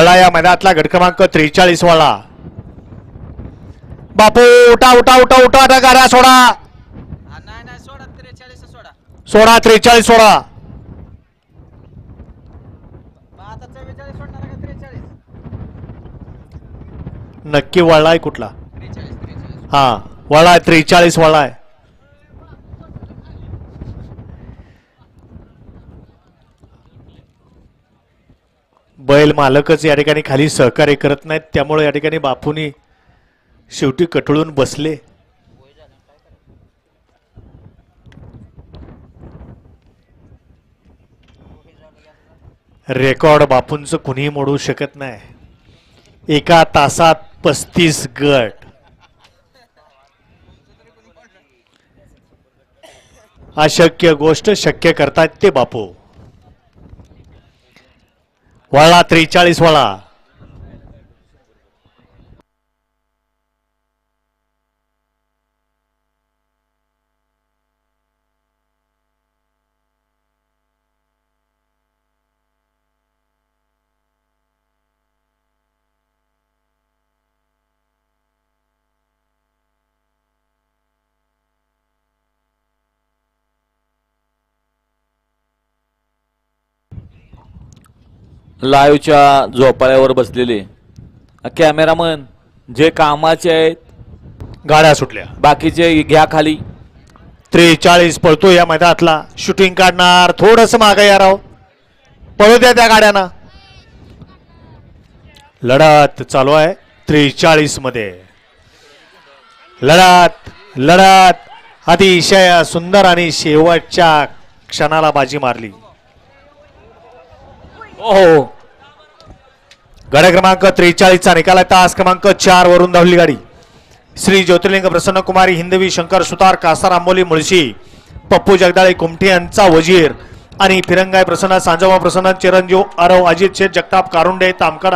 वळला या मैदानातला गट क्रमांक 43 वळला. बापू उठा उठा उठा उठा आता गाड्या सोडा. नाही सोडा 43 सोडा. सोडा 43 सोडा. आता 44 सोडणार का 43? नक्की वळलाय कुठला? 43. हा वळलाय 43 वळलाय. बैल मालकच या ठिकाणी खाली सहकार्य करत नाहीत, त्यामुळे या ठिकाणी बापूनी शेवटी कटळून बसले. रेकॉर्ड बापूंचं कुणीही मोडू शकत नाही. एका तासात 35 गट. अशक्य गोष्ट शक्य करतात ते बापू. वळला 43 वळा. लाईव्हच्या झोपाळ्यावर बसलेले कॅमेरामन जे कामाचे आहेत, गाड्या सुटल्या. बाकीचे घ्या खाली. 43 पळतो या मैदानातला. शूटिंग काढणार, थोडस मागे या राव, पळू द्या त्या गाड्यांना. लढत चालू आहे 43 मध्ये. लढत लढत अतिशय सुंदर आणि शेवटच्या क्षणाला बाजी मारली. ओहो, गाड्या क्रमांक 43 चा निकाल आहे. तास क्रमांक 4 वरून धावली गाडी. श्री ज्योतिर्लिंग प्रसन्न कुमारी हिंदवी शंकर सुतार कासार आंबोली मुळशी पप्पू जगदाळे कुमठे यांचा वजीर आणि फिरंगाय प्रसन्न सांजोबा प्रसन्न चिरंजीव आरव अजित शेठ जगताप कारुंडे तामकडा